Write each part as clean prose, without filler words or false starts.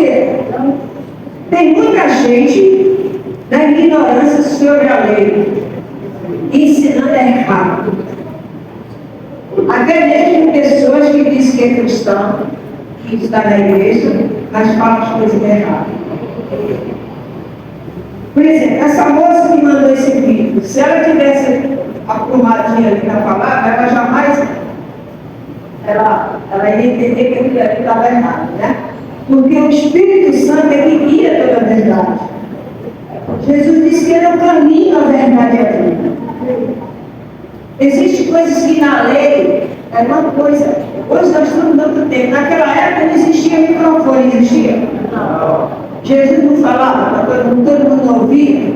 quê? Tem muita gente na ignorância sobre a lei, ensinando errado. Até mesmo pessoas que dizem que é cristão, que está na igreja, mas falam as coisas erradas. Por exemplo, essa moça que mandou esse vídeo, se ela tivesse aprumadinha ali na palavra, ela jamais ela ia entender que aquilo ali estava errado, né? Porque o Espírito Santo é que guia toda a verdade. Jesus disse que ele é o caminho, a verdade e a vida. Existem coisas que na lei é uma coisa. Hoje nós estamos dando tempo. Naquela época não existia microfone, existia? Não. Jesus não falava, todo mundo ouvia.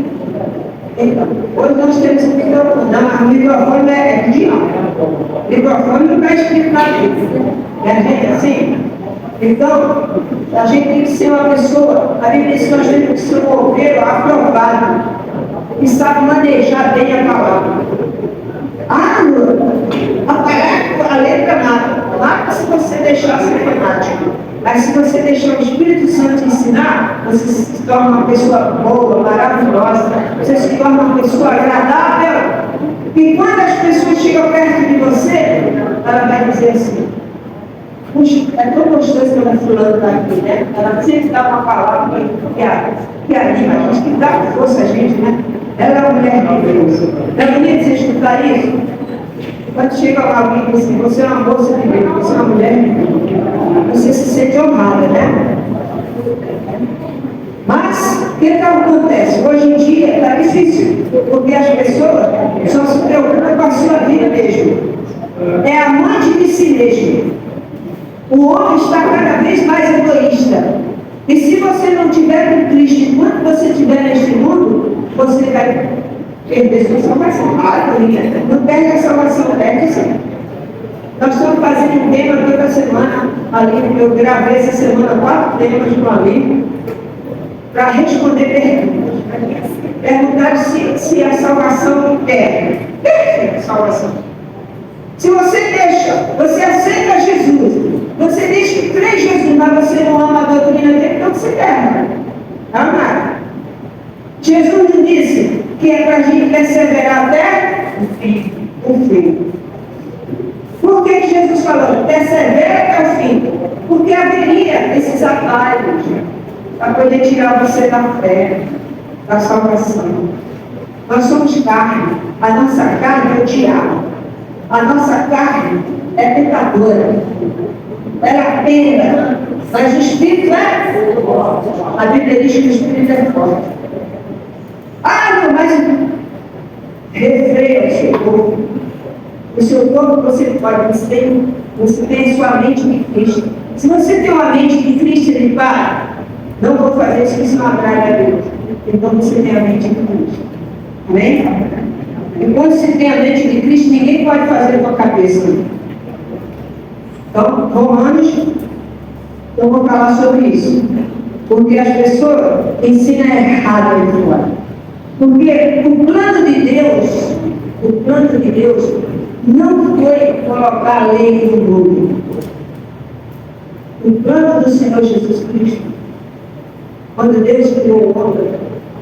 Então, hoje nós temos um microfone. Não, o microfone é digital. O microfone não está escrito na Bíblia. É a gente assim? Então, a gente tem que ser uma pessoa, a Bíblia diz que nós temos que ser um ovelho aprovado, que sabe manejar bem a palavra. A letra mata se você deixar ser fanático. Mas se você deixar o Espírito Santo ensinar, você se torna uma pessoa boa, maravilhosa, você se torna uma pessoa agradável. E quando as pessoas chegam perto de você, ela vai dizer assim: puxa, é tão gostoso quando a fulana está aqui, né? Ela sempre dá uma palavra que anima a gente, que dá força a gente, né? Ela é uma mulher de Deus. É bonito você escutar isso? Quando chega alguém e diz assim: você é uma moça de Deus, você é uma mulher de Deus, você se sente honrada, né? Mas, o que acontece? Hoje em dia está difícil, porque as pessoas só se preocupam com a sua vida mesmo. É amante de si mesmo. O homem está cada vez mais egoísta. E se você não tiver com Cristo, enquanto você estiver neste mundo, você vai perder sua salvação. Não perde a salvação, perde sim. Nós estamos fazendo um tema toda semana ali. Eu gravei essa semana 4 temas no ali para responder perguntas. Perguntar se a salvação é a salvação. Se você deixa, você aceita Jesus, você diz que crê em Jesus, mas você não ama a doutrina dele, então você erra. Amar. Jesus nos disse que é para a gente perseverar até o fim. Por que Jesus falou? Persevera até o fim. Porque haveria esses atalhos para poder tirar você da fé, da salvação. Nós somos carne. A nossa carne é o diabo. A nossa carne é pecadora. Ela pena. Mas o Espírito é? A Bíblia diz que o Espírito é forte. Não, mas refreia o seu corpo. O seu corpo você pode, você tem a sua mente de Cristo. Se você tem uma mente de Cristo, ele fala: não vou fazer isso, que isso não agrada a Deus. Então você tem a mente de Cristo. Amém? E quando você tem a mente de Cristo, ninguém pode fazer com a cabeça. Então, Romanos, eu vou falar sobre isso. Porque as pessoas ensinam errado aí fora. Porque o plano de Deus não foi colocar a lei no mundo. O plano do Senhor Jesus Cristo, quando Deus criou o homem,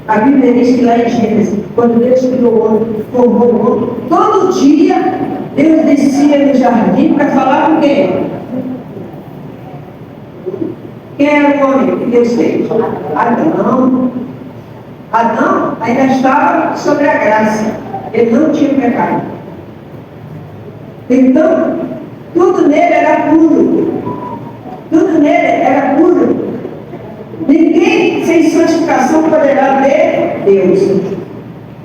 a Bíblia diz que lá em Gênesis, quando Deus criou o homem, formou o homem, todo dia Deus descia no jardim para falar com quem? Quem era o homem que Deus fez? Adão ainda estava sobre a graça. Ele não tinha pecado. Então, tudo nele era puro. Tudo nele era puro. Ninguém sem santificação poderá ver Deus.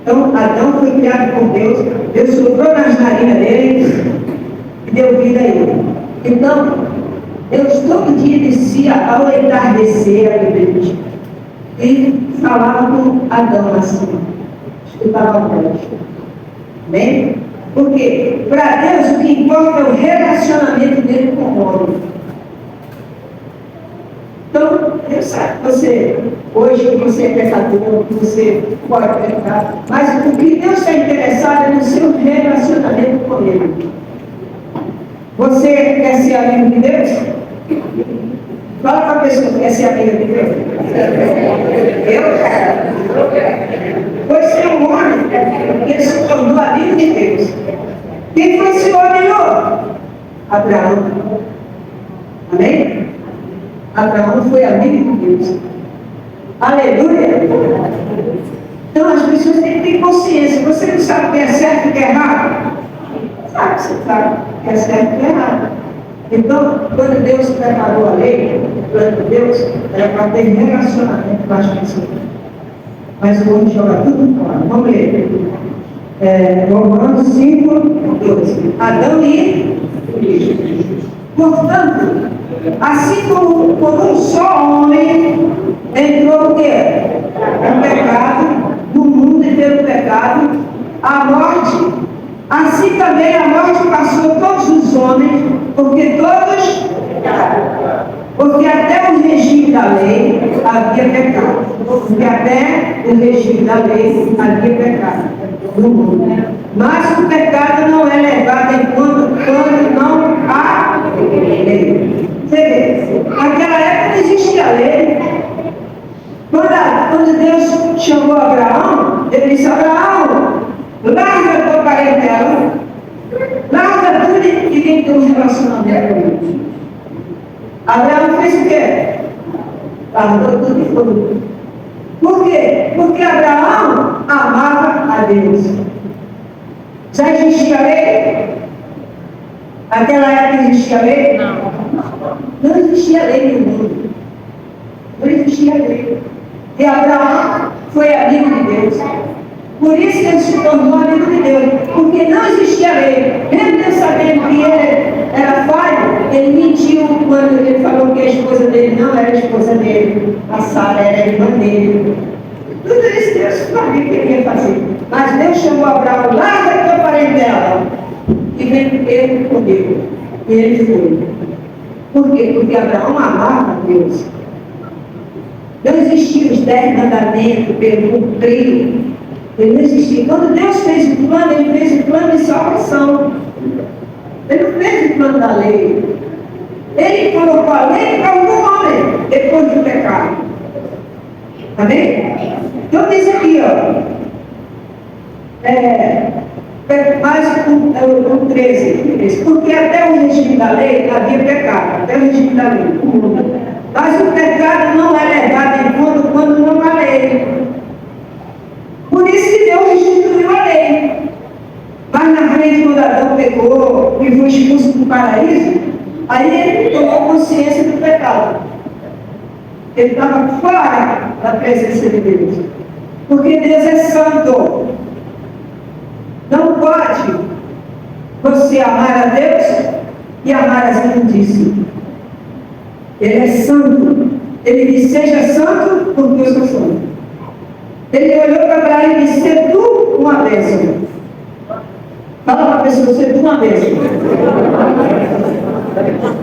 Então, Adão foi criado por Deus. Deus soprou nas narinas dele e deu vida a ele. Então, Deus todo dia descia ao entardecer a Bíblia e falava com Adão assim, escutava a voz. Amém? Porque para Deus o que importa é o relacionamento dele com o homem. Então, Deus sabe que você, hoje você é pecador, que você pode pecar, mas o que Deus está interessado é no seu relacionamento com Ele. Você quer ser amigo de Deus? Fala para a pessoa que quer ser amiga de Deus. Eu quero. Pois tem um homem que se tornou amigo de Deus. Quem foi esse homem, Lô? Abraão. Amém? Abraão foi amigo de Deus. Aleluia! Então as pessoas têm que ter consciência. Você não sabe o que é certo e o que é errado? Sabe, você sabe o que é certo e o que é errado. Então, quando Deus preparou a lei, o plano de Deus era para ter relacionamento com as pessoas. Mas o homem joga tudo fora. Vamos ler. Romanos 5, 12. Adão e Cristo. Portanto, assim como por um só homem entrou o quê? O pecado no mundo e pelo pecado, a morte, assim também a morte passou a todos os homens, porque até o regime da lei havia pecado. Porque até o regime da lei havia pecado no mundo. Mas o pecado não é levado em conta quando não há lei. Você vê, naquela época não existia lei. Quando Deus chamou Abraão, ele disse: Abraão, larga a tua parentela, larga tudo e vem ter um relacionamento comigo. Abraão fez o quê? Largou tudo e foi. Por quê? Porque Abraão amava a Deus. Já existia lei? Naquela época existia lei? Não existia lei no mundo. Não existia lei. E Abraão foi amigo de Deus. Por isso que ele se tornou amigo de Deus. Porque não existia lei. Mesmo Deus sabendo que ele era falho, ele mentiu quando ele falou que a esposa dele não era a esposa dele. A Sara era a irmã dele. Tudo isso Deus sabia que ele ia fazer. Mas Deus chamou Abraão: larga a tua parentela e vem ter comigo. E ele foi. Por quê? Porque Abraão amava a Deus. Não existiam os 10 mandamentos pelo cumprir. Ele não existia. Quando Deus fez o plano, ele fez o plano de salvação. Ele não fez o plano da lei. Ele colocou a lei para o homem depois do pecado. Amém? Então diz aqui, mais o 13, porque até o regime da lei havia pecado, até o regime da lei. Mas o pecado não é levado em conta quando não há lei. Por isso que Deus instituiu a lei. Mas na frente, quando Adão pecou e foi expulso do paraíso, aí ele tomou consciência do pecado. Ele estava fora da presença de Deus. Porque Deus é santo. Não pode você amar a Deus e amar as imundícias. Ele é santo. Ele disse: seja santo, porque eu sou santo. Ele olhou para Abraão e disse: ser tu uma bênção. Fala para a pessoa: ser tu uma bênção.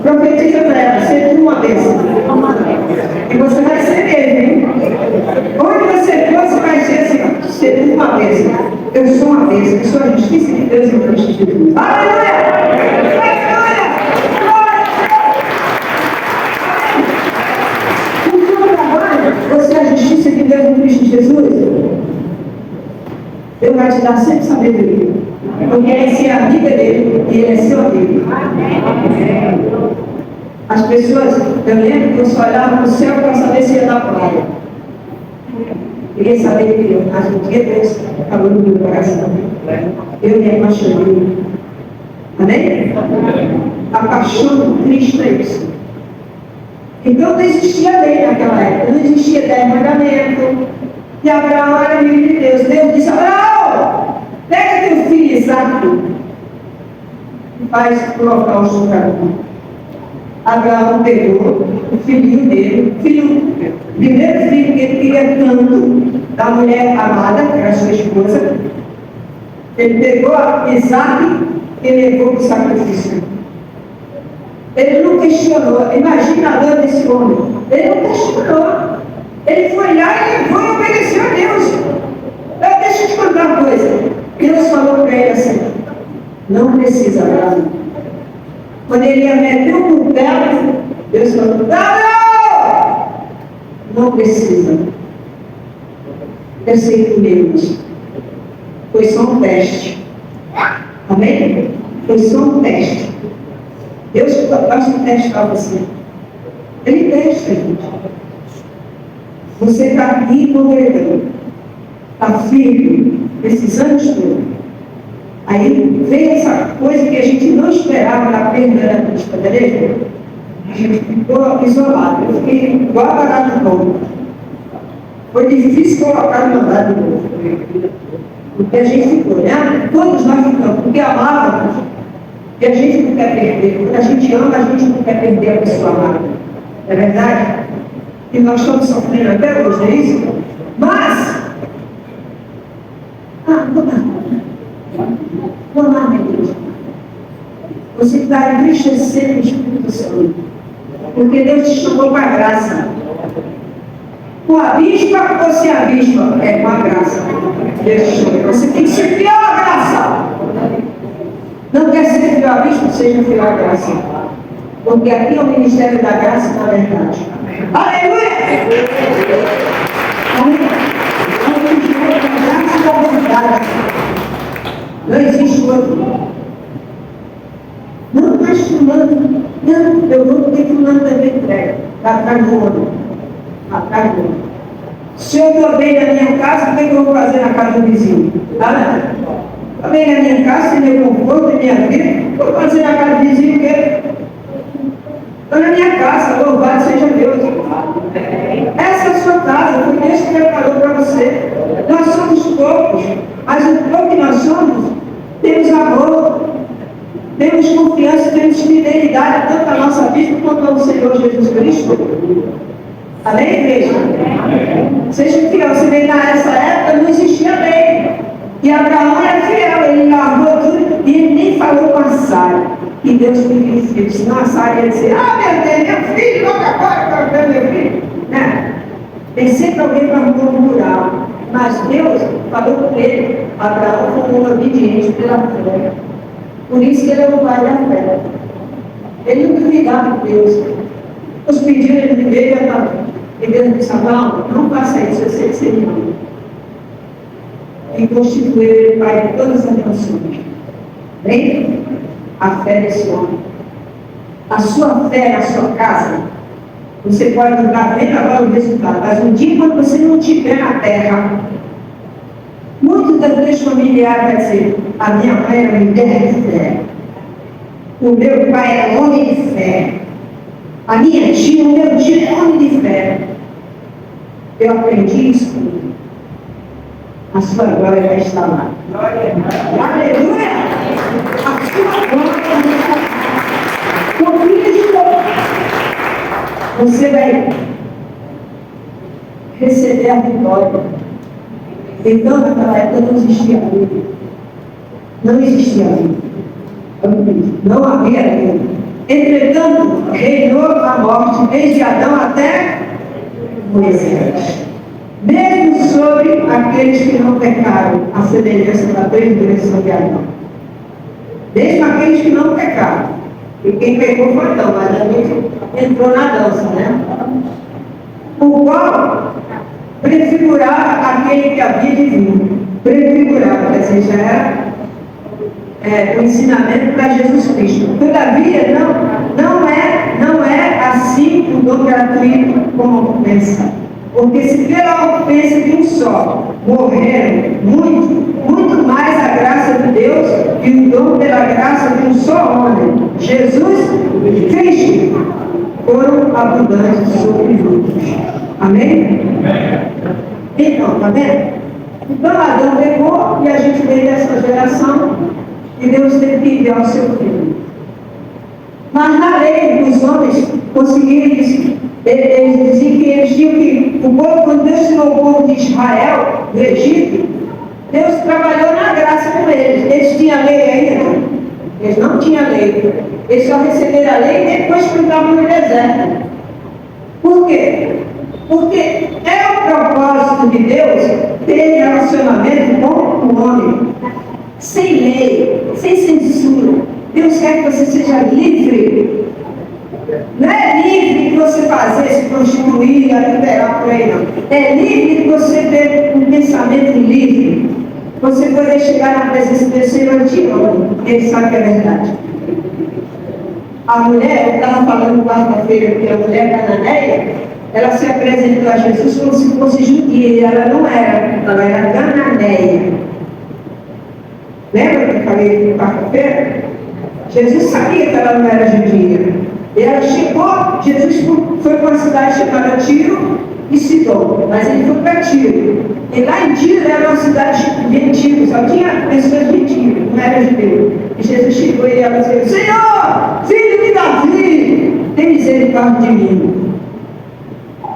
Profetiza para ela: ser tu uma bênção. E você vai ser ele, hein? Onde você for, você vai ser assim: ser tu uma bênção. Eu sou uma bênção. Eu sou a justiça de Deus em Cristo Jesus. Aleluia! Você é a justiça de Deus em Cristo Jesus? Deus vai te dar sempre sabedoria. Porque essa é a vida dele e ele é seu amigo. As pessoas, eu lembro que eu só olhava no céu para saber se ia dar praia. Queria saber de Deus, mas um dia Deus falou no meu coração. Eu me apaixonei. Amém? A paixão do Cristo é isso. Então não existia lei naquela época, não existia 10 mandamentos. E Abraão era amigo de Deus. Deus disse: Abraão, pega teu filho Isaque e faz colocar o caminho. Abraão pegou o filhinho dele, primeiro filho que ele queria tanto, da mulher amada, que era sua esposa. Ele pegou Isaque e levou para o sacrifício. Ele não questionou. Imagina a dor desse homem. Ele não questionou. Ele foi lá e levou e obedeceu a Deus. Deixa eu te contar uma coisa. Deus falou para ele assim: não precisa, Abraão. Quando ele ia meter o pé, Deus falou: Abraão! Não precisa. Eu sei que menos. Foi só um teste. Amém? Foi só um teste. Deus gosta de testar você. Ele testa, gente. Você está aqui congregando. Está firme. Esses anos todos. Aí veio essa coisa que a gente não esperava na perda da pista, beleza? A gente ficou isolado. Eu fiquei igual a parar de novo. Foi difícil colocar no mandado de novo. Porque a gente ficou, né? Todos nós ficamos, porque amávamos. E a gente não quer perder. Quando a gente ama, a gente não quer perder a pessoa amada. É verdade? E nós estamos sofrendo até hoje, é isso? Mas, vou lá, meu Deus. Você está entristecendo o Espírito Santo. Porque Deus te chamou para a graça. Com a bispa ou sem a bispa? É com a graça. Deus te chamou. Você tem que ser fiel à graça. Não quer ser fiel à bispa? Seja fiel à graça. Porque aqui é o ministério da graça e da verdade. Aleluia! Não existe outro. Não, mas fulano. Não, eu vou porque fulano também entrega. Está atrás do outro. Atrás do outro. Se eu estou bem na minha casa, o que eu vou fazer na casa do vizinho? Estou bem na minha casa, sem meu conforto, em minha vida. Vou fazer na casa do vizinho o quê? Estou na minha casa, louvado seja Deus. Essa é a sua casa, foi Deus que preparou para você. Nós somos poucos, mas o pouco que nós somos, temos amor, temos confiança, temos fidelidade, tanto à nossa vida quanto ao Senhor Jesus Cristo. Amém, igreja? Seja fiel, você vê nessa época não existia lei. E Abraão era fiel, ele largou tudo e ele nem falou com a Sara. E Deus pediu filho, senão a Sara ia dizer, meu Deus, meu filho, logo agora que eu meu filho. Né? Tem sempre alguém para murmurar. Mas Deus falou com ele, Abraão foi um obediente pela fé. Por isso que ele é o pai da fé. Ele não duvidava de Deus. Os pedidos de Deus e Deus disse, Abraão, não faça isso, eu sei que você me ama. E constituiu ele pai de todas as nações. Bem? A fé desse homem. A sua fé na sua casa, você pode não estar vendo agora o resultado, mas um dia quando você não estiver na terra, muitos das vezes familiares vão dizer, a minha mãe era mulher de fé, o meu pai era homem de fé, a minha tia, o meu tio é homem de fé. Eu aprendi isso. A sua glória vai estar lá. Aleluia! A sua glória vai estar lá. Confia de novo. Você vai receber a vitória. Então, naquela época não existia vida. Não existia vida. Não havia vida. Entretanto, reinou a morte desde Adão até Moisés. Mesmo sobre aqueles que não pecaram, a semelhança da transgressão de Adão. Mesmo aqueles que não pecaram. E quem pecou foi Adão, mas a gente entrou na dança, né? O qual prefigurava aquele que havia de vir. Prefigurava, quer dizer, já era o ensinamento para Jesus Cristo. Todavia, não é assim o dom gratuito como pensa. Porque se pela ofensa de um só morreram muito mais a graça de Deus e o dom pela graça de um só homem, Jesus Cristo, foram abundantes sobre muitos. Amém? Então, tá vendo? Então Adão pecou e a gente veio dessa geração e Deus teve que enviar o seu filho. Mas na lei, os homens conseguiram dizer que eles tinham que, o povo, quando Deus tirou o povo de Israel, do Egito, Deus trabalhou na graça com eles. Eles tinham lei ainda? Eles não tinham lei. Eles só receberam a lei e depois ficavam no deserto. Por quê? Porque é o propósito de Deus ter relacionamento com o homem. Sem lei, sem censura. Deus quer que você seja livre. Não é livre que você fazer, se prostituir, liberar por aí não. É livre você ter um pensamento livre. Você poder chegar na presença do Senhor e te ama. Ele sabe que é verdade. A mulher, eu estava falando quarta-feira que a mulher cananeia, ela se apresentou a Jesus como se fosse judia, e ela não era, ela era cananeia. Lembra que eu falei quarta-feira? Jesus sabia que ela não era judia. E ela chegou, Jesus foi para uma cidade chamada Tiro e Sidom, mas ele foi para Tiro. E lá em Tiro era uma cidade gentil, só tinha pessoas gentis, não era judeu. E Jesus chegou e ela disse: Senhor, filho de Davi, tem misericórdia de mim.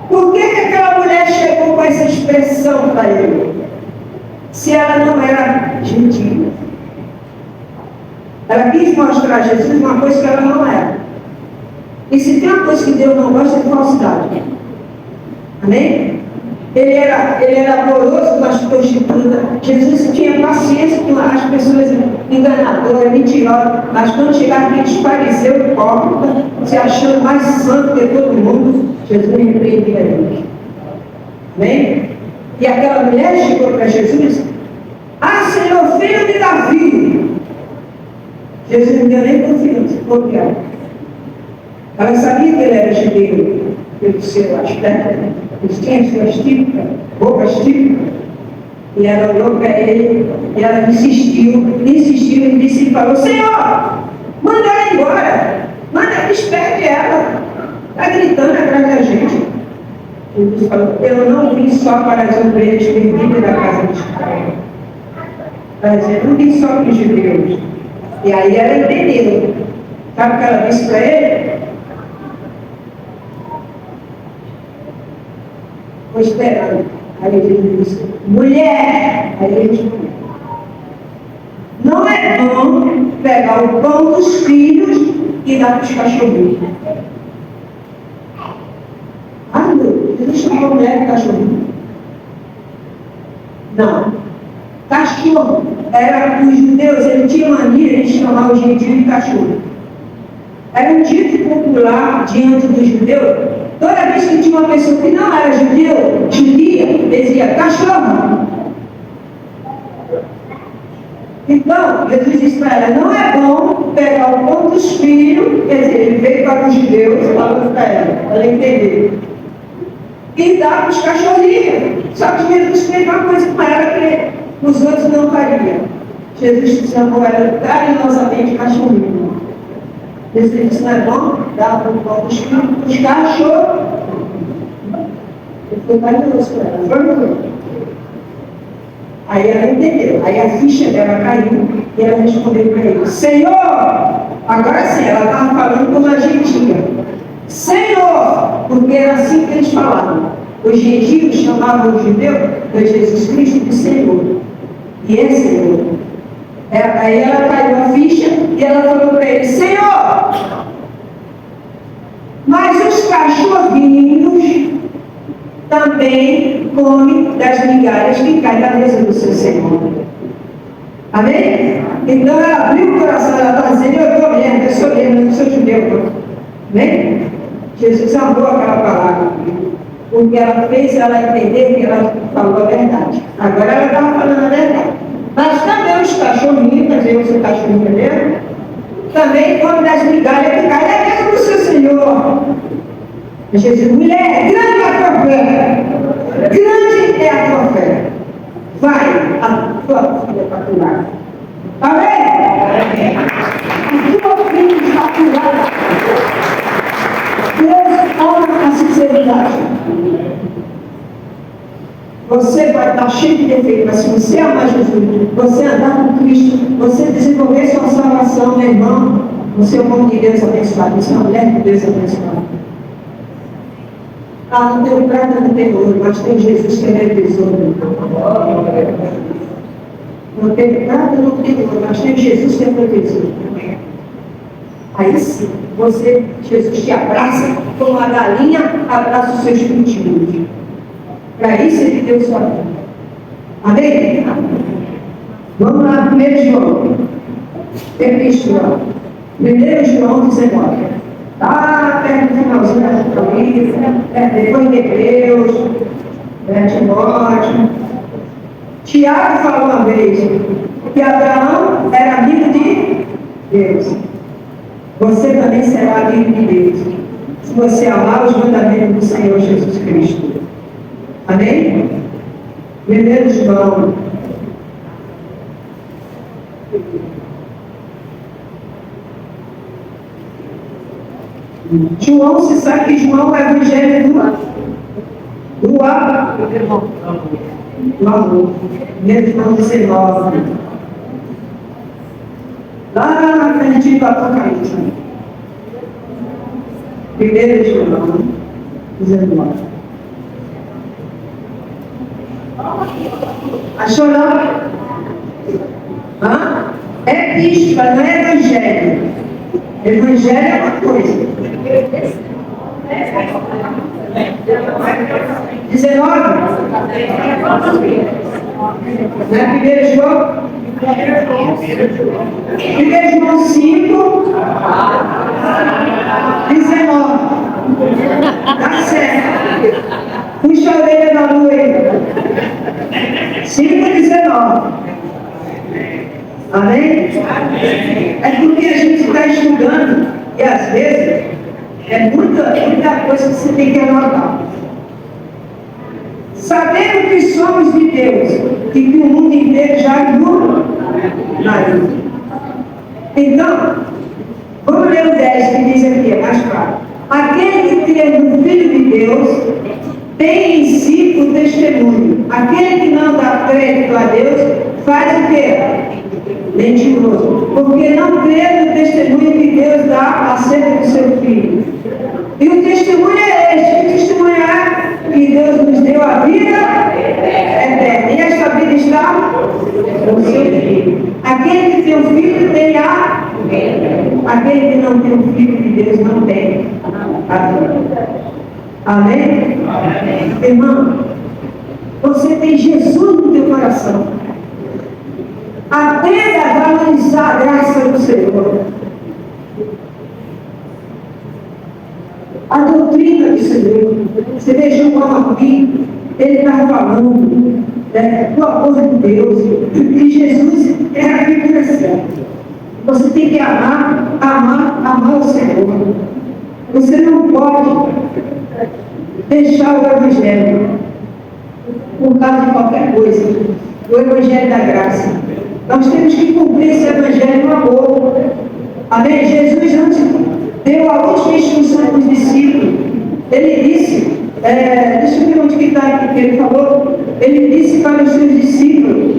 Por que aquela mulher chegou com essa expressão para ele? Se ela não era gentil. Ela quis mostrar a Jesus uma coisa que ela não era. E se tem uma coisa que Deus não gosta, é falsidade. Amém? Ele era amoroso com as prostitutas. Jesus tinha paciência com as pessoas enganadoras, mentirosas. Mas quando chegaram aqueles fariseus hipócritas, se achando mais santo que todo mundo, Jesus repreendia eles. Amém? E aquela mulher chegou para Jesus e disse: Ah, Senhor, filho de Davi. Jesus não deu nem confiança, por quê? Ela sabia que ele era judeu, pelo seu aspecto, eles tinham suas típicas, roupas típicas, e ela olhou para ele, e ela insistiu, e disse e falou: Senhor, manda ela embora, despede ela, está gritando atrás da gente. Jesus falou: eu não vim só para as ovelhas perdidas da casa de Israel. Ela dizia: não vim só para os judeus. E aí ela entendeu. Sabe o que ela disse para ele? Estou esperando. Aí ele disse: mulher! Aí ele respondeu: não é bom pegar o pão dos filhos e dar para os cachorrinhos. Ah, meu, ele chamou a mulher de cachorrinho. Não. Cachorro era os judeus, eles tinham mania de chamar os gentios de cachorro. Era um dito popular diante dos judeus. Toda vez que tinha uma pessoa que não era judia, dizia cachorro. Então, Jesus disse para ela: não é bom pegar o pão dos filhos, quer dizer, ele veio para os judeus, falando para ela entendeu, e dar para os cachorrinhos. Só que Jesus fez uma coisa com ela que os outros não fariam. Jesus chamou ela carinhosamente cachorrinho. Jesus disse: não é bom dar para o pão dos filhos, os cachorros. Ele foi carinhoso com ela, foi. Aí ela entendeu, aí a ficha dela caiu e ela respondeu para ele: Senhor! Agora sim, ela estava falando como a gentia. Senhor! Porque era assim que eles falavam. Os gentios chamavam o judeu de Jesus Cristo de Senhor. E é Senhor. Aí ela caiu a ficha e ela falou para ele: Senhor! Mas os cachorrinhos também come das migalhas que caem da mesa do seu Senhor. Amém? Então ela abriu o coração, ela está dizendo: eu estou mesmo, eu sou mesmo, eu não sou judeu. Amém? Jesus amou aquela palavra, porque ela fez ela entender que ela falou a verdade. Agora ela estava falando a verdade. Mas também os cachorrinhos, quer dizer, o seu cachorrinho mesmo, também come das migalhas que caem da mesa do seu Senhor. Jesus: mulher, grande é a tua fé, grande é a tua fé. Vai, a tua filha está curada. Amém? A tua filha está curada. Deus ama a sinceridade. Você vai estar cheio de defeito, mas se você amar Jesus, você andar com Cristo, você desenvolver sua salvação, meu irmão, você é um homem de Deus abençoado, você é uma mulher de Deus abençoada. Ah, não tem prata, não tem ouro, mas tem Jesus que é tesouro. Não tem prata, não tem ouro, mas tem Jesus que é tesouro. Aí sim, Jesus te abraça como a galinha abraça os seus pintinhos. Para isso ele deu sua vida. Amém? Vamos lá, 1 João. Tem João. 1 João 19. Perto do finalzinho da Apocalipse, depois de Hebreus, ótimo. Tiago falou uma vez que Abraão era amigo de Deus. Você também será amigo de Deus, se você amar os mandamentos do Senhor Jesus Cristo. Amém? 1 João. João, você sabe que João é o evangelho do amor. Do amor. 1 João 19. Lá na frente do Apocalipse. 1 João 19. Achou não? Hã? É epístola, não é evangelho. Evangelho é uma coisa. 19? Não é 1 João? 1 João 5, 19. Tá certo. Puxa a orelha da lua aí. 5, 19. Amém? É porque a gente está estudando e às vezes é muita coisa que você tem que anotar. Sabendo que somos de Deus e que o mundo inteiro já viu na vida. Então, vamos ler o 10 que diz aqui, é mais claro. Aquele que crê no Filho de Deus tem em si o testemunho. Aquele que não dá crédito a Deus faz o quê? Mentiroso. Porque não crê no testemunho que Deus dá acerca do seu Filho. E o testemunho é este. O testemunho é que Deus nos deu a vida eterna. E esta vida está no seu Filho. Aquele que tem o Filho tem a vida. Aquele que não tem o Filho de Deus não tem a vida. Amém? Amém? Irmão, você tem Jesus no teu coração. Aprenda a valorizar a graça do Senhor. A doutrina do Senhor. Você vê João aqui, ele está falando do amor de Deus, que Jesus é a figura certa. Você tem que amar o Senhor. Você não pode deixar o Evangelho por causa de qualquer coisa. O Evangelho da graça. Nós temos que cumprir esse Evangelho no amor. Amém? Jesus antes deu a última instrução para os discípulos. Ele disse, deixa eu ver onde que está aqui que ele falou. Ele disse para os seus discípulos,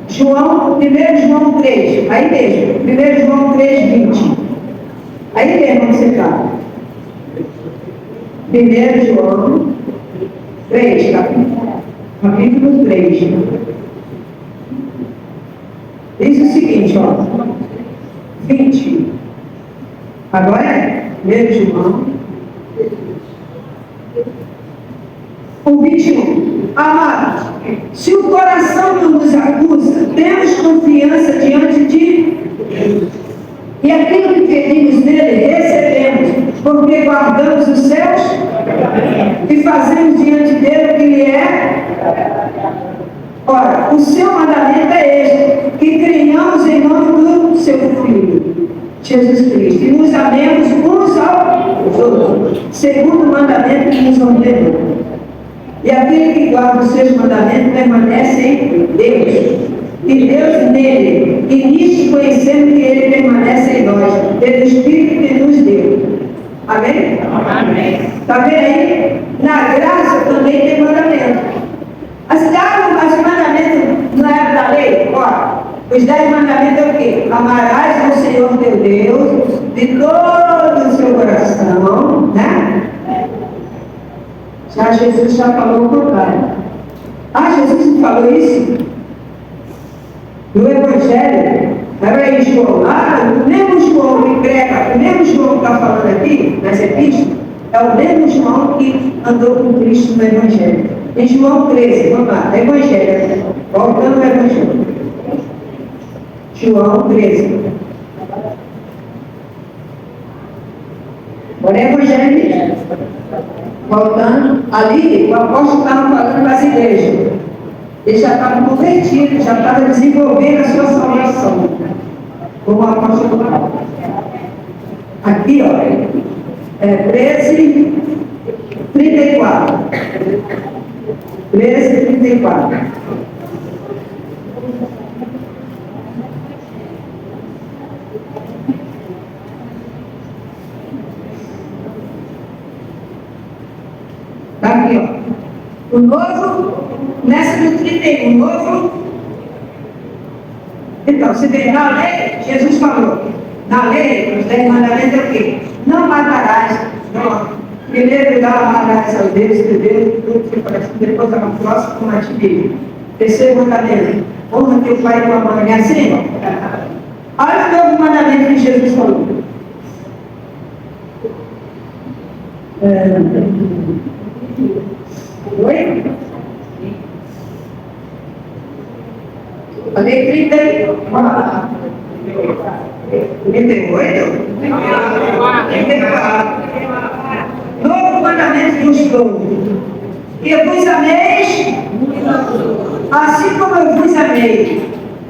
1 João 3, aí mesmo, 1 João 3, 20. Aí mesmo onde você está. 1 João 3, capítulo 3. Diz o seguinte, ó. 20. Agora é 1 João. O 21. Amados, se o coração não nos acusa, temos confiança diante de Deus. E aquilo que pedimos dele, recebemos, porque guardamos os céus e fazemos diante dele o que lhe é. Ora, o seu mandamento é este, que creiamos em nome do seu Filho, Jesus Cristo, e nos amemos uns aos outros, segundo o mandamento que nos ordenou. E aquele que guarda os seus mandamentos permanece em Deus, e Deus nele, e nisto conhecemos que ele permanece em nós, pelo Espírito que nos deu. Amém? Amém. Está vendo aí? Na graça também tem mandamento. As mandamentos não eram da lei? Ó, os 10 mandamentos é o quê? Amarás ao Senhor teu Deus de todo o seu coração, né? Já Jesus já falou o contrário. Jesus não falou isso? No Evangelho, era em João, o mesmo João que prega, o mesmo João que está falando aqui, nas epístolas, é o mesmo João que andou com Cristo no Evangelho. Em João 13, vamos lá, Evangelho, voltando ao Evangelho. João 13. Agora é Evangelho mesmo. Voltando, ali, o apóstolo estava falando das igrejas. igreja. Ele já estava convertido, já estava desenvolvendo a sua salvação. Como o apóstolo Paulo. Aqui, ó, 13, 34. 13, 34. Está aqui, ó. O novo, começa no 31, o novo. Então, se vê na lei, Jesus falou, na lei, os 10 mandamentos é o quê? Não matarás. Não. Primeiro lugar, amarás ao Deus, teu Deus, tudo que parece, depois a próxima, como a ti mesmo. Terceiro mandamento, honra teu pai e tua mãe. É assim? Olha o novo mandamento que Jesus falou. Oi? Falei 38. Novo mandamento vos dou, que vos ameis, assim como eu vos amei,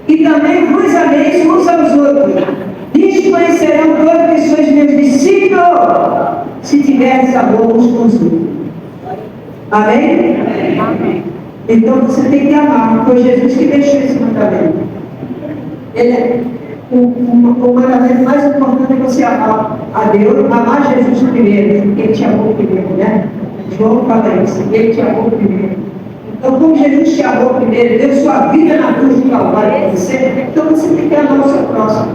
e também vos ameis uns aos outros. Nisto conhecerão todos que sois meus discípulos, se tiverdes amor uns com os outros. Amém? Amém. Então você tem que amar. Foi Jesus que deixou esse mandamento. O mandamento mais importante é você amar a Deus, amar Jesus primeiro. Ele te amou primeiro, né? João fala isso. Ele te amou primeiro. Então, como Jesus te amou primeiro, deu sua vida na cruz do Calvário para você, então você tem que amar o seu próximo.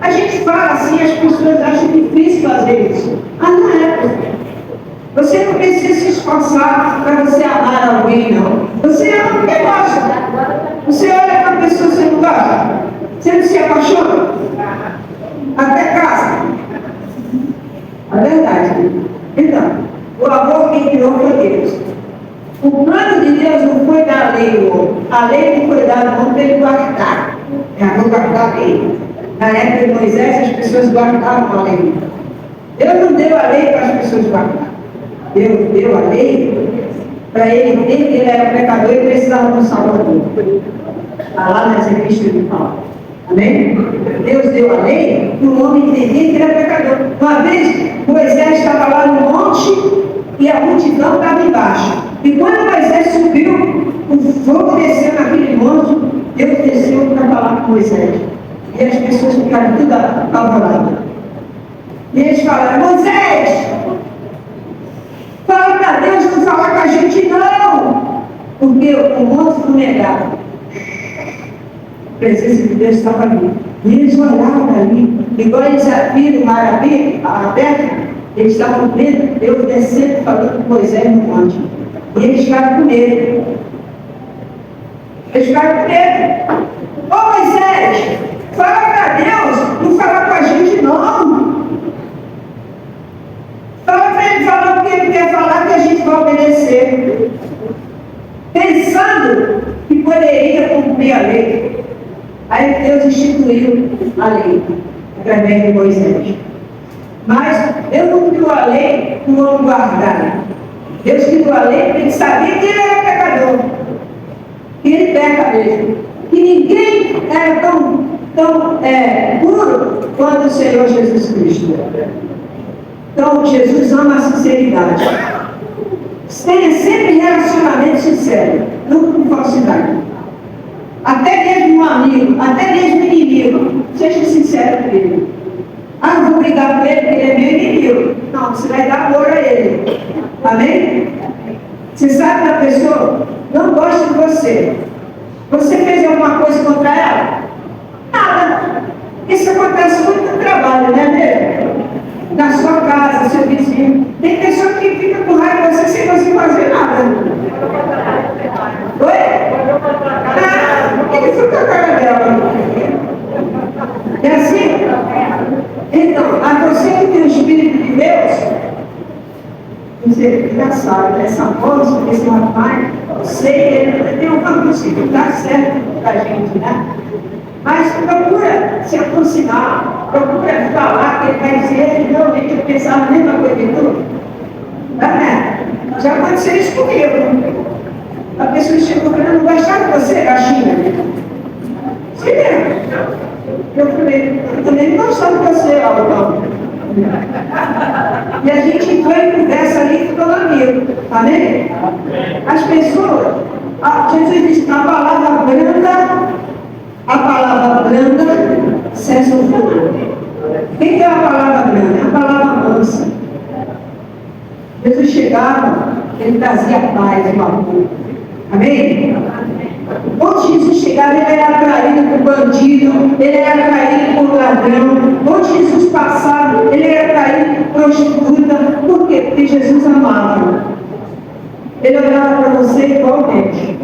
A gente fala assim, as pessoas acham difícil fazer isso. Ah, não é. Você não precisa se esforçar para você amar alguém, não. Você ama porque gosta. Você olha para a pessoa que você não gosta. Você não se apaixona. Até casa. É verdade. Então, o amor que criou foi Deus. O plano de Deus não foi dar a lei, a lei que foi dada não para ele guardar. Vou guardar a lei. Na época de Moisés, as pessoas guardavam a lei. Deus não deu a lei para as pessoas guardarem. Deus deu a lei para ele ver que ele era pecador e precisava de um Salvador. Está lá nas epístolas de Paulo. Amém? Deus deu a lei para o homem entender que ele era pecador. Uma vez, Moisés estava lá no monte e a multidão estava embaixo. E quando Moisés subiu, o fogo desceu naquele monte, Deus desceu para falar com Moisés. E as pessoas ficaram tudo apavoradas. E eles falaram: Moisés, fala para Deus não falar com a gente, não! Porque o monte não negava. A presença de Deus estava ali. E eles olhavam ali. Igual eles viram o mar aberto, eles estavam com medo. Deus descendo falando com Moisés no monte. E eles ficaram com medo. Eles ficaram com medo. Ô Moisés, fala para Deus não falar com a gente, não! Fala para ele falar o que ele quer falar, que a gente vai obedecer. Pensando que poderia cumprir a lei. Aí Deus instituiu a lei, através de Moisés. Mas Deus não criou a lei para o homem guardar. Deus criou a lei porque ele sabia que ele era pecador. Que ele peca mesmo. Que ninguém era tão puro quanto o Senhor Jesus Cristo. Então, Jesus ama a sinceridade. Tenha sempre relacionamento sincero, não com falsidade. Até mesmo um amigo, até mesmo um inimigo, seja sincero com ele. Ah, não vou brigar com ele porque ele é meu inimigo. Não, você vai dar amor a ele. Amém? Você sabe que a pessoa não gosta de você. Você fez alguma coisa contra ela? Nada. Isso acontece muito no trabalho, né, Deus? Na sua casa, seu vizinho. Tem pessoa que fica com raiva de você sem conseguir fazer nada. Oi? Ah, ele foi com a cara dela. É assim? Então, a você que tem o Espírito de Deus, você já sabe, essa moça, esse rapaz, ele tem um princípio, está certo para a gente, né? Mas procura se aproximar, procura falar, que ele vai dizer, realmente eu pensava a mesma coisa que tu. Já aconteceu isso comigo. você, baixinha? Sim, eu falei, eu também não gostava de você, Alton. E a gente entrou em conversa ali e ficou amigo. Amém? As pessoas, Jesus disse, a palavra branda cessa o fogo. O que é a palavra branda? É a palavra mansa. Jesus chegava, ele trazia paz e amor. Amém? Onde Jesus chegava, ele era atraído por bandido, ele era atraído por ladrão. Onde Jesus passava, ele era atraído por prostituta. Por quê? Porque Jesus amava. Ele olhava para você igualmente.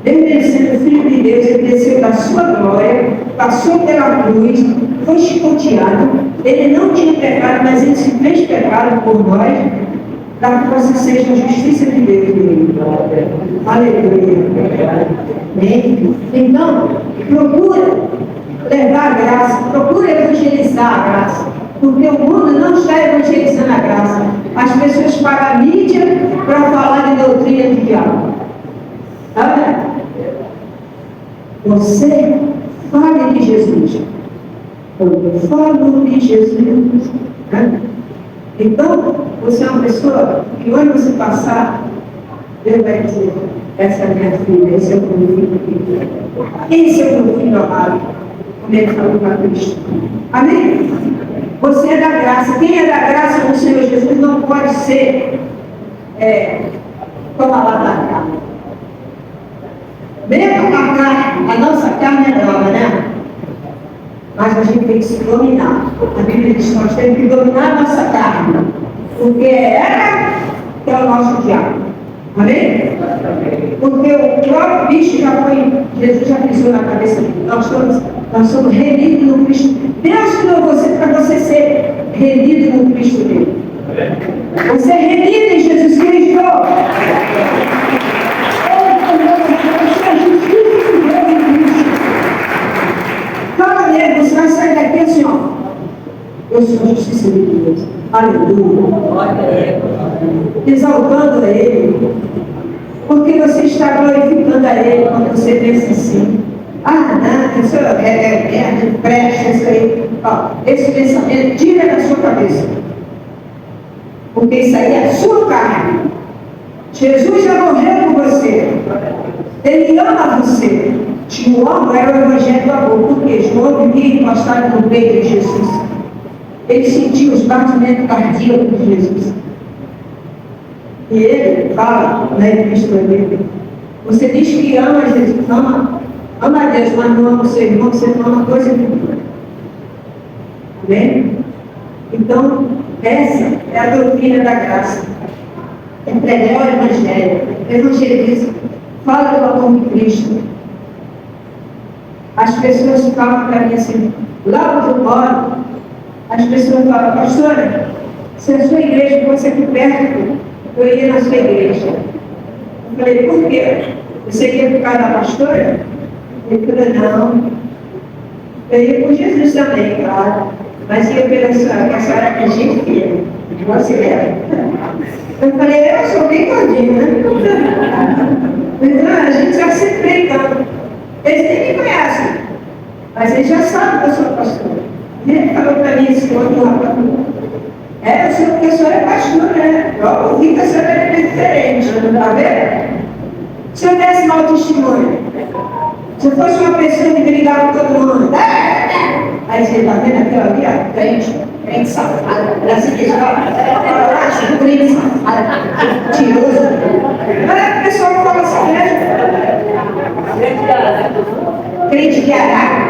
Mesmo ele sendo filho de Deus, ele desceu da sua glória, passou pela cruz, foi chicoteado. Ele não tinha pecado, mas ele se fez pecado por nós, para que você seja a justiça de Deus nele. Aleluia. Então, procura levar a graça, procura evangelizar a graça, porque o mundo não está evangelizando a graça. As pessoas pagam a mídia para falar de doutrina de diabo. Amém? Você fale de Jesus. Eu falo de Jesus. Né? Então, você é uma pessoa que onde você passar, Deus vai dizer, essa é a minha filha, esse é o meu filho. Esse é o meu filho amado. Como ele falou para Cristo. Amém? Você é da graça. Quem é da graça do Senhor Jesus não pode ser como a lata. Mesmo a carne, a nossa carne é nova, né? Mas a gente tem que se dominar. A Bíblia diz que nós temos que dominar a nossa carne. Porque é ela que é o nosso diabo. Amém? Porque o próprio bicho já foi, Jesus já pisou na cabeça dele. Nós somos remidos no Cristo. Deus criou você para você ser remido no Cristo dele. Você é remido em Jesus Cristo. Você vai sair daqui assim, ó. Eu sou a justiça de Deus. Aleluia. Exaltando a Ele. Porque você está glorificando a Ele quando você pensa assim. Não, isso é presta, isso aí. Ó, esse pensamento, tira da sua cabeça. Porque isso aí é a sua carne. Jesus já morreu por você. Ele ama você. João era o evangelho do amor, porque João vivia encostado no peito de Jesus. Ele sentia os batimentos cardíacos de Jesus. E ele fala na epístola dele: você diz que ama Jesus, ama a Deus, mas não ama o seu irmão, você não ama coisa nenhuma. Amém? Então, essa é a doutrina da graça. É pregar o evangelho, evangeliza, fala do amor de Cristo. As pessoas falam para mim assim, lá onde eu moro, as pessoas falam, pastora, se a sua igreja fosse aqui perto, eu ia na sua igreja. Eu falei, por quê? Você ia ficar na pastora? Ele falou, não. Eu ia por Jesus também, claro. Mas ia pela senhora, que a senhora é gente filha. Você é. Eu falei, eu sou bem gordinho, né? Então, a gente já se brincando. Eles nem me conhecem, mas eles já sabem que eu sou pastora. Ele falou para mim esse outro rapaz. Eu sei porque a senhora é pastora, né? Eu ouvi que a senhora é diferente, não está vendo? Se eu desse mau testemunho, se eu fosse uma pessoa que brigava com todo mundo, aí você está vendo aquela ali, a crente safada, crente safada, tiroso. Aí o pessoal fala assim, né? Crente de Araca.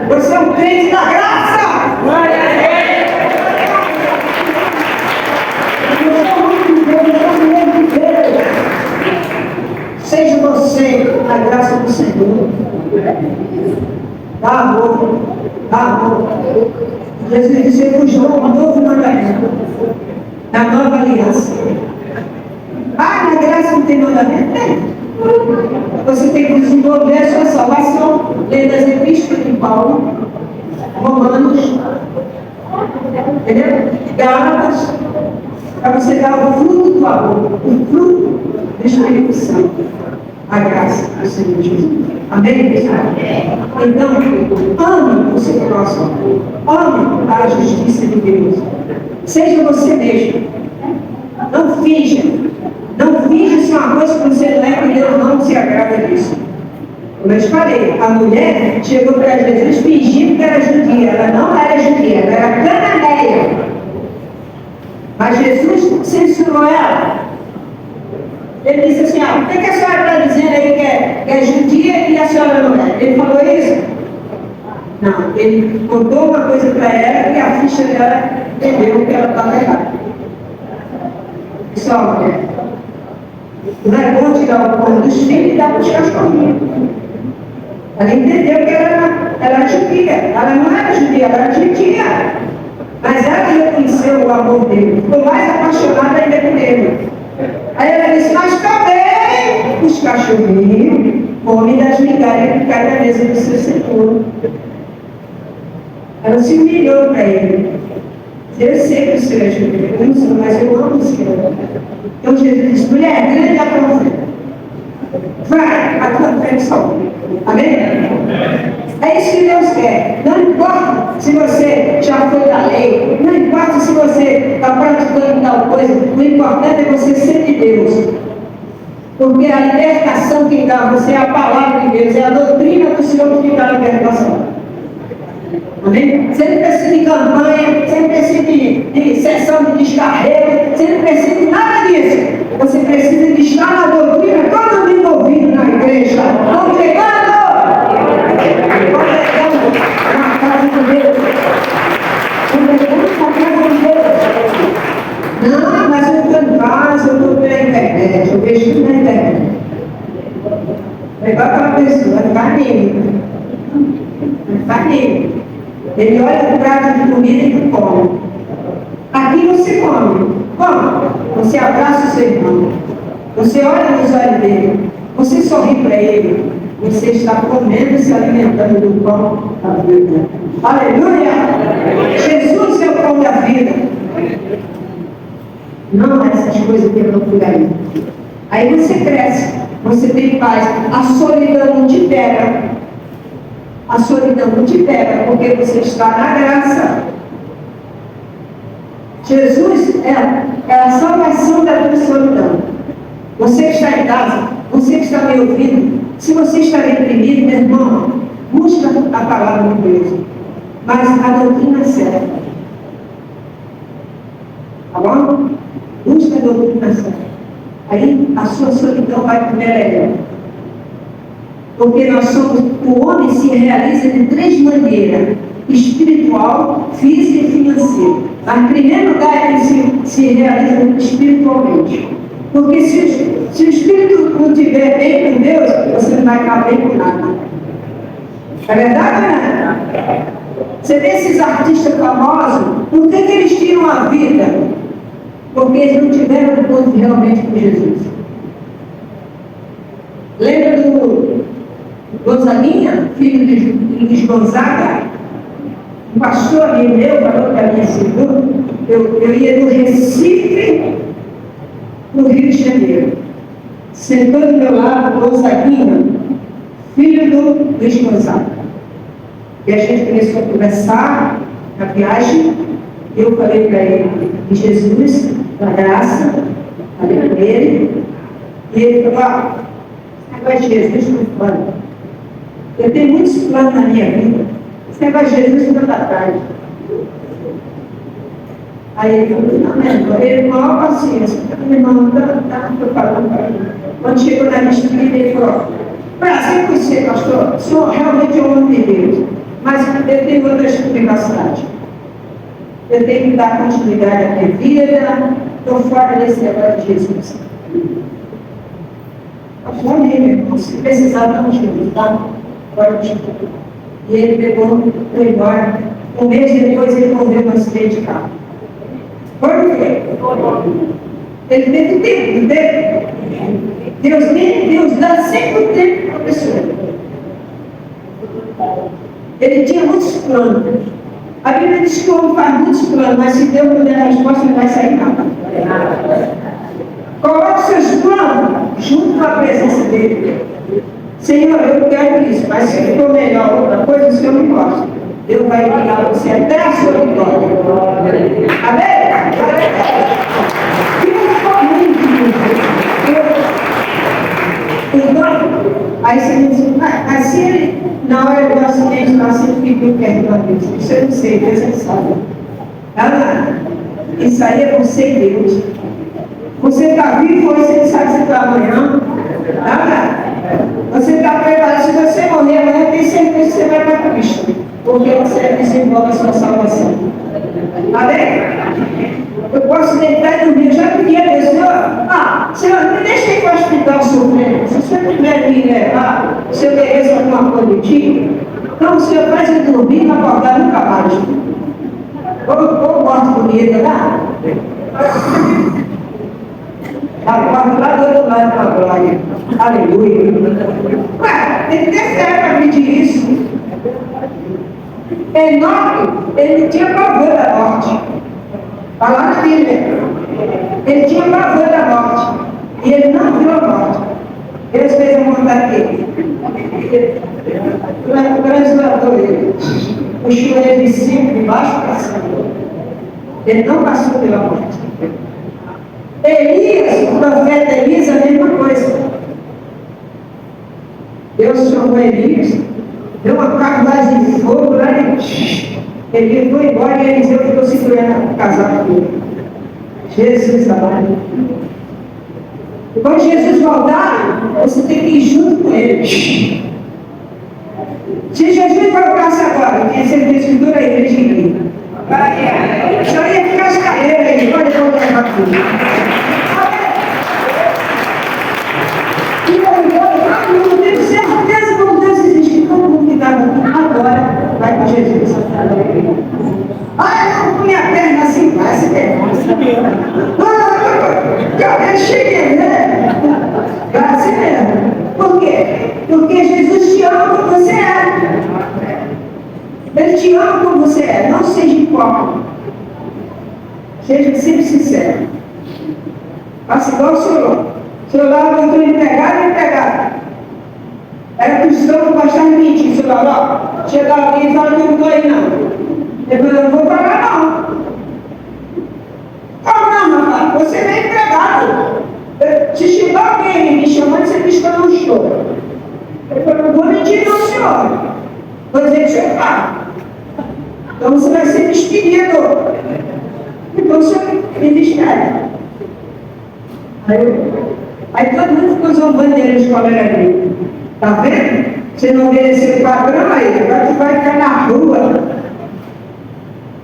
Você é um crente da graça. Seja você a graça do Senhor. Dá amor. Dá amor. Jesus disse para João um novo mandamento. Na nova aliança. Na graça não tem mandamento? Tem. Você tem que desenvolver a sua salvação lendo as epístolas de Paulo, Romanos, entendeu? Gálatas, para você dar o fruto do amor, o fruto do Espírito Santo. a graça do Senhor Jesus. Amém, pessoal? Então, ame o seu próximo. Ame a justiça de Deus. Seja você mesmo. Não finja. Não finja se uma coisa que você não é, porque Deus não se agrada disso. Como eu te falei, a mulher chegou para Jesus fingindo que era judia. Ela não era judia, ela era cananeia. Mas Jesus censurou ela. Ele disse assim, o que a senhora está dizendo aí que é judia e a senhora não é? Ele falou isso? Não, ele contou uma coisa para ela e a ficha dela entendeu que ela estava errada. Pessoal, não é bom tirar o pão dos filhos e dar para os cachorrinhos. Ela entendeu que ela era judia. Ela não era judia, ela era judia. Mas ela reconheceu o amor dele. Ficou mais apaixonada ainda por ele. Aí ela disse, mas também os cachorrinhos comem das migalhas que cai na mesa do seu Senhor. Ela se humilhou para ele. Eu sei que o Senhor é judeu, mas eu amo o Senhor. Então Jesus disse, mulher, grande a tua fé. Vai, a tua fé salva. Amém? É isso que Deus quer. Não importa se você já foi da lei, não importa se você está praticando tal coisa, o importante é você ser de Deus. Porque a libertação que dá você é a palavra de Deus, é a doutrina do Senhor que dá a libertação. Amém? Você não precisa de campanha, você não precisa de sessão de descarrego, você não precisa de nada disso. Você precisa de estar na doutrina, todo mundo envolvido na igreja, congregando na casa de Deus. Congregando na casa de Deus. Não, mas eu estou em casa, eu estou pela internet, eu vejo tudo na internet. Levar para a pessoa, vai nele. Vai nele. Ele olha para o prato de comida e tu come. Aqui você come. Como? Você abraça o seu irmão. Você olha nos olhos dele. Você sorri para ele. Você está comendo e se alimentando do pão da vida. Aleluia! Jesus é o pão da vida. Não essas coisas que eu por aí. Aí você cresce. Você tem paz. A solidão não te pega. A solidão não te pega, porque você está na graça. Jesus é a salvação da tua solidão. Você que está em casa, você que está me ouvindo, se você está deprimido, meu irmão, busca a palavra de Deus, mas a doutrina certa. Tá bom? Busca a doutrina certa. Aí a sua solidão vai comer melhor. Porque nós somos, o homem se realiza de três maneiras: espiritual, física e financeira. Mas em primeiro lugar ele se realiza espiritualmente. Porque se o espírito não estiver bem com Deus, você não vai estar bem com nada. É verdade, né? Você vê esses artistas famosos, por que eles tiram a vida? Porque eles não tiveram encontro realmente com Jesus. Lembra do Gonzaguinha, filho de Luiz Gonzaga? Um pastor amigo meu falou para mim assim, eu ia do Recife no Rio de Janeiro. Sentou do meu lado o Gonzaguinha, filho do Luiz Gonzaga. E a gente começou a conversar na viagem. Eu falei para ele de Jesus, da graça, falei com ele. E ele falou, negócio de Jesus não fala. Eu tenho muitos planos na minha vida. Esse negócio de Jesus não dá tarde. Aí ele falou, não, né? Ele com maior paciência. Meu irmão, estou falando para ele. Quando chegou na minha ele falou, prazer com você, pastor. O senhor realmente é um homem de Deus. Mas eu tenho outras privacidades. Eu tenho que dar continuidade à minha vida. Estou fora desse negócio de Jesus. Pode ir, meu irmão. Se precisar, não ajuda, tá? Pode ir. E ele pegou, foi embora. Um mês depois, ele morreu no acidente de carro. Por quê? Ele teve tempo, não teve? Deus dá sempre tempo para a pessoa. Ele tinha muitos planos. A Bíblia diz que o homem faz muitos planos, mas se Deus não der a resposta, não vai sair nada. Coloque seus planos junto com a presença dele. Senhor, eu quero isso, mas se ficou melhor outra coisa, o Senhor me mostra. Deus vai guiar você até a sua vitória. Amém? Então, aí você diz, mas se ele, na hora do acidente, lá se pediu perdão a Deus, isso eu não sei, Deus é sabe. Isso aí é você e Deus. Você está vivo, você não sabe se está amanhã. Você está preparado, se você morrer amanhã, tem certeza que você vai para Cristo. Porque você desenvolve a sua salvação. Amém? Eu posso deitar e dormir. Eu já pedi a Deus, Senhor, me deixa ir para o hospital sofrendo. Se o Senhor tiver me levar, se eu mereço alguma coisa de ti, então o Senhor faz eu dormir e não acordar nunca mais. Ou morto bonita, lá? Acordo lá do outro lado da glória. Aleluia. Ué, tem que ter fé para pedir isso. Enoque, ele tinha pavor da morte. Está lá na Bíblia. Ele tinha pavor da morte. E ele não viu a morte. Deus fez a vontade dele. O translator ele. Puxou ele de cima, de baixo para cima. Ele não passou pela morte. Elias, o profeta Elias, a mesma coisa. Deus chamou Elias, deu uma carruagem de fogo lá e ele foi embora e Eliseu ficou segurando o casaco dele. Jesus amado. Quando Jesus voltar, você tem que ir junto com ele. Se Jesus voltasse agora, tinha certeza que toda a igreja iria. Só ia ficar as carreiras aí, pode voltar para tudo. Eu tenho certeza que Deus existe. Todo mundo que estava aqui agora vai com Jesus. Eu com minha perna assim, vai se der. Eu cheguei, né? Vai assim mesmo. Por quê? Porque Jesus te ama como você é. Ele te ama como você é. Não seja hipócrita. Seja sempre sincero. Faça igual o Senhor. O Senhor lá voltou empregado. Era cristão, não gostava de mentir. O Senhor lá, chega alguém e fala que eu não estou aí não. Ele falou, eu não vou pagar não. Não, rapaz, você é empregado. Se chegar alguém me chamando, você diz que eu não estou. Ele falou, não vou mentir não, senhor. Vou dizer que o senhor está. Então você vai ser despedido. Então o senhor me despede. Aí todo mundo ficou zombando dele de colega dele. Está vendo? Você não obedeceu o padrão aí, agora você vai ficar na rua.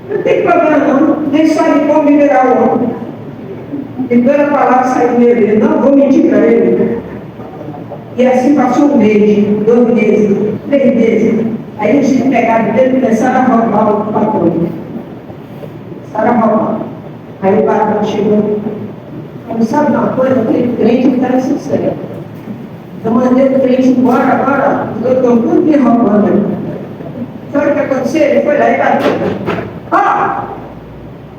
Não tem problema não, nem só de como liberar o homem. E toda a palavra saiu dele, não vou mentir para ele. E assim passou um mês, 2 meses, 3 meses. Aí os empregados dele começaram a roubar o patrão. Começaram a roubar. Aí o patrão chegou. Não sabe uma coisa? Aquele crente não está sincero. Eu mandei o crente embora agora, eu estou tudo me roubando. Sabe o que aconteceu? Ele foi lá e bateu.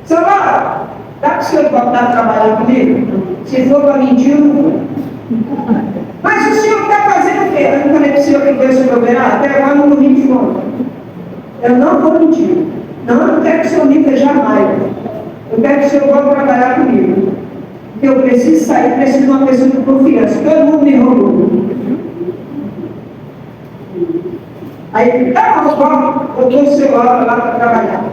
Senhor, dá para o senhor voltar a trabalhar comigo? Se for para mentir, eu não vou. Mas o senhor está fazendo o quê? Eu não falei para o senhor que Deus se proverá? Até agora eu não morri de fome. Eu não vou mentir. Não, eu não quero que o senhor minta jamais. Eu quero que o senhor volte a trabalhar comigo. Porque eu preciso sair, preciso de uma pessoa de confiança. Todo mundo me roubou. Aí, botou o celular lá para trabalhar.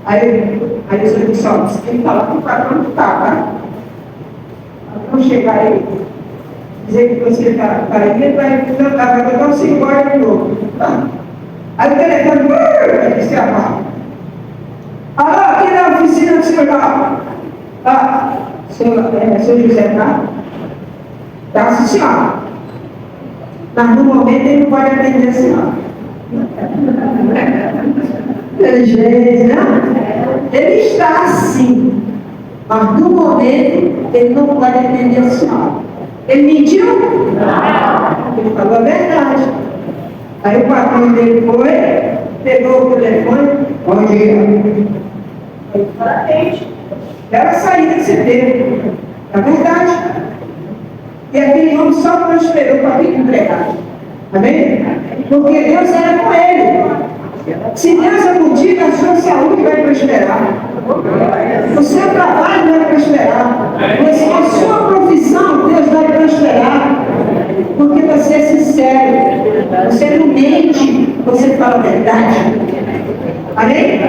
Aí o senhor disse, você tem que falar com o patrão que está, tá? Quando chegar aí, dizer que você está aí, ele vai botar você embora de novo. Tá? Aí o telefone, aí disse, alô, aqui na oficina do senhor lá. Senhor José, tá? Tá, sim, senhora. Mas no momento ele não pode atender a senhora. Gente, não? Ele está assim. Mas no momento ele não pode atender a senhora. Ele mentiu? Não. Ele falou a verdade. Aí o patrão dele foi, pegou o telefone, bom dia. Ele falou, atende. Era a saída que você teve. É verdade. E aquele homem só prosperou para ficar empregado. Amém? Porque Deus era com ele. Se Deus é contigo, a sua saúde vai prosperar. O seu trabalho vai prosperar. A sua profissão, Deus vai prosperar. Porque você é sincero. Você não mente. Você fala a verdade. Amém?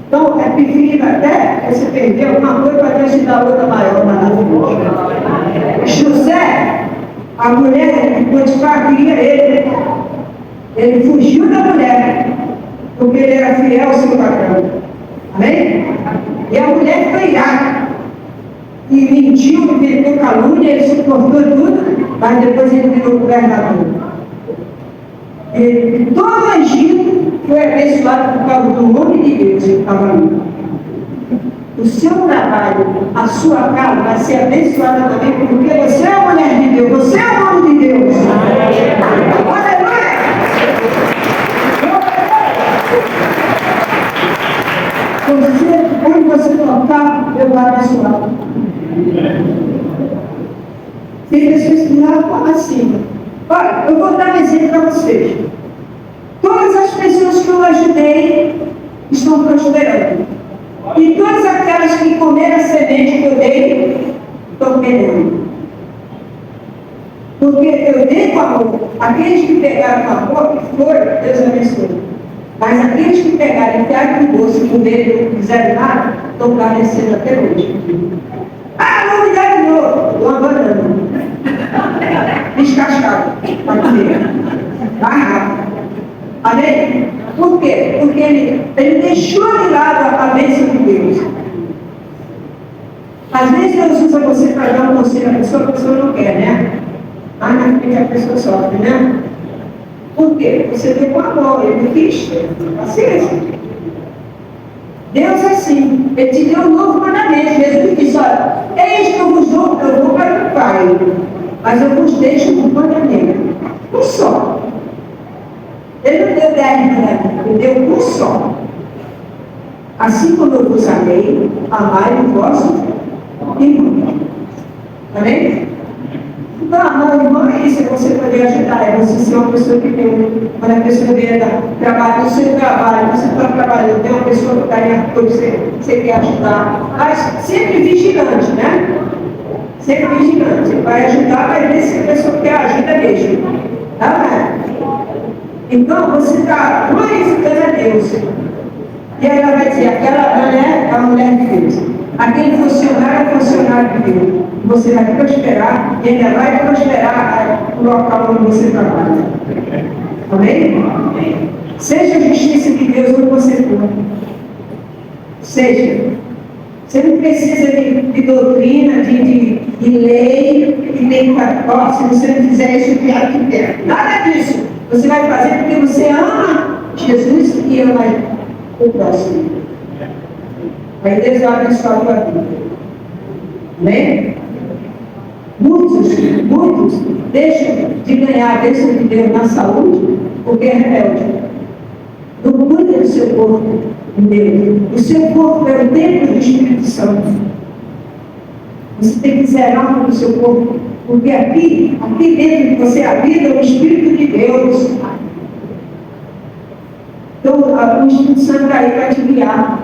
Então, é preferível até você perder uma coisa para Deus te dar outra maior, maravilhosa. José, a mulher de Potifar queria ele. Ele fugiu da mulher, porque ele era fiel ao seu patrão. Amém? E a mulher foi irada. E mentiu, inventou calúnia, ele suportou tudo, mas depois ele virou governador. E todo o Egito foi abençoado por causa do nome de Deus que estava ali. O seu trabalho, a sua casa vai ser abençoada também, porque você é a mulher de Deus, você é o homem de Deus. Aleluia! Você, onde você tocar, eu vou abençoar. Tem pessoas que lá assim. Olha, eu vou dar um exemplo para vocês. Todas as pessoas que eu ajudei estão prosperando. E todas aquelas que comeram a semente que eu dei, estão perdendo. Porque eu dei com amor. Aqueles que pegaram com amor, que foram, Deus abençoe. Mas aqueles que pegaram e pegaram no bolso e comeram e não fizeram nada, estão padecendo até hoje. Ah, vou me dar de novo. Uma banana. Descascado. Para comer. Mais rápido. Amém? Por quê? Porque ele deixou de lado a bênção de Deus. Às vezes Deus usa você para dar um conselho à pessoa, a pessoa não quer, né? Mas na frente a pessoa sofre, né? Por quê? Você deu com amor, ele não quis. Paciência. Deus é assim. Ele te deu um novo mandamento. Jesus disse, olha, eis que eu vos dou, eu vou para o Pai, mas eu vos deixo um mandamento. Um só. Ele não deu 10 mandamentos, ele deu um só. Assim como eu vos amei, amai o vosso irmão. Amém? Então, amar o irmão é isso, é você poder ajudar, é você ser uma pessoa que tem, quando a pessoa vier trabalhar no seu trabalho, você está trabalhando, tem uma pessoa que está aí, você quer ajudar, mas sempre vigilante, né? Sempre vigilante. Você vai ajudar, vai ver se a pessoa quer ajuda mesmo. Tá? Então, você está glorificando a Deus. E aí ela vai dizer, aquela mulher é a mulher de Deus. Aquele funcionário é funcionário de Deus. Você vai prosperar e ainda vai prosperar no local onde você trabalha. Amém? Seja a justiça de Deus onde você for. Seja. Você não precisa de doutrina, de lei, de nem católico. Se você não fizer isso, pior que quer. Nada disso. Você vai fazer porque você ama Jesus e ama o próximo. Aí Deus vai abençoar a tua vida. Amém? Muitos deixam de ganhar a bênção de Deus na saúde porque é rebelde. Não cuida do seu corpo em Deus. O seu corpo é o templo do Espírito Santo. Você tem que zerar o seu corpo. Porque aqui dentro de você habita o Espírito de Deus. Então, o Espírito Santo está aí para te guiar.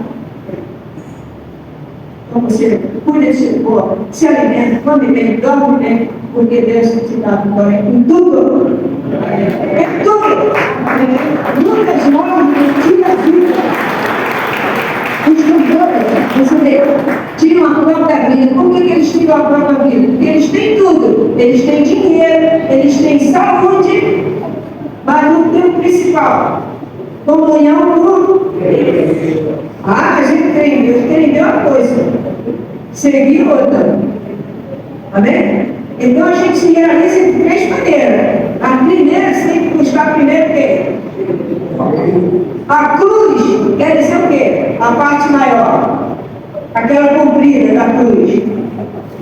Então, você cuida do seu corpo, se alimenta, come bem, dorme bem, porque Deus te dá vitória em tudo. Em tudo. Lucas 9, tira a vida. Os cantores, você vê, tiram a própria vida. Por que eles tiram a própria vida? Porque eles têm tudo. Eles têm dinheiro, eles têm saúde, mas não tem o principal. Comunhão com Deus. A gente tem Deus, tem uma coisa. Seguir outra. Amém? Então a gente se realiza de 3 maneiras. A primeira, você tem que buscar primeiro o quê? A cruz quer dizer o quê? A parte maior. Aquela comprida da cruz.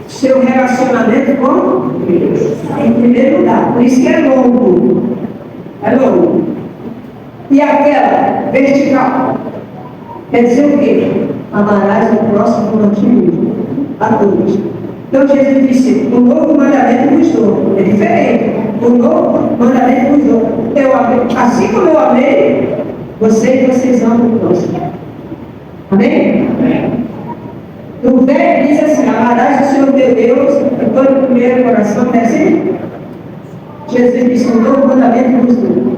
Seu relacionamento com Deus. Em primeiro lugar. Por isso que é longo. É longo. E aquela vertical. Quer dizer o quê? Amarás o próximo como a ti mesmo. A cruz. Então Jesus disse, um novo mandamento vos dou. É diferente. Um novo mandamento vos dou. Eu amei. Assim como eu amei, vocês amam o próximo. Amém? Amém. O velho diz assim, amarás o Senhor teu Deus de todo o primeiro coração, não é assim? Jesus disse, um novo mandamento vos dou.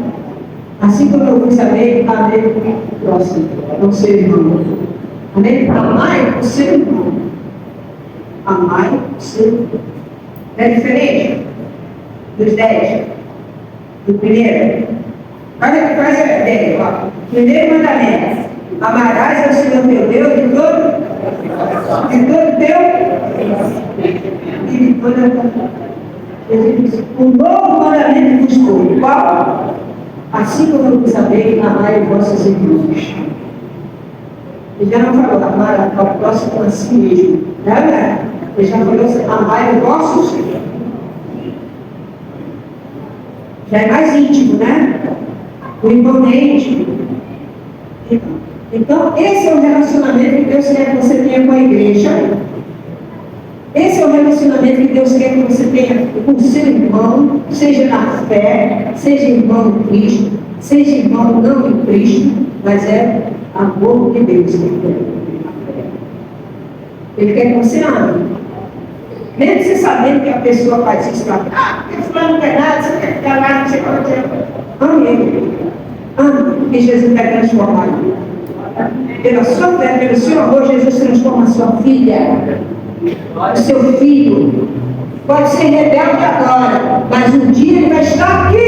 Assim como eu vos amei, amei o próximo, não seu irmão. Amém? Amai o seu irmão. Amai o seu irmão. É diferente dos 10. Do primeiro. Olha que faz a ideia, ó. Primeiro mandamento. Amarás ao Senhor teu Deus de todo teu e de toda a tua. Jesus disse, um novo mandamento vos dou. Qual? Assim como eu vos amei, amai os vossos irmãos. Ele já não falou amar ao próximo a si mesmo. Né? Ele já falou assim, amai os vossos. Já é mais íntimo, né? O irmão é íntimo. Então, esse é o relacionamento que Deus quer que você tenha com a igreja. Esse é o relacionamento que Deus quer que você tenha com o seu irmão, seja na fé, seja irmão em Cristo, seja irmão não em Cristo, mas é amor de Deus que ele quer. Ele quer que você ame. Mesmo você sabendo que a pessoa faz isso para porque fulano não quer nada, você quer ficar lá, não sei qual é. Ame ele. Ame, porque Jesus vai transformar. Pela sua fé, pelo seu amor, Jesus transforma a sua filha. O seu filho pode ser rebelde agora, mas um dia ele vai estar aqui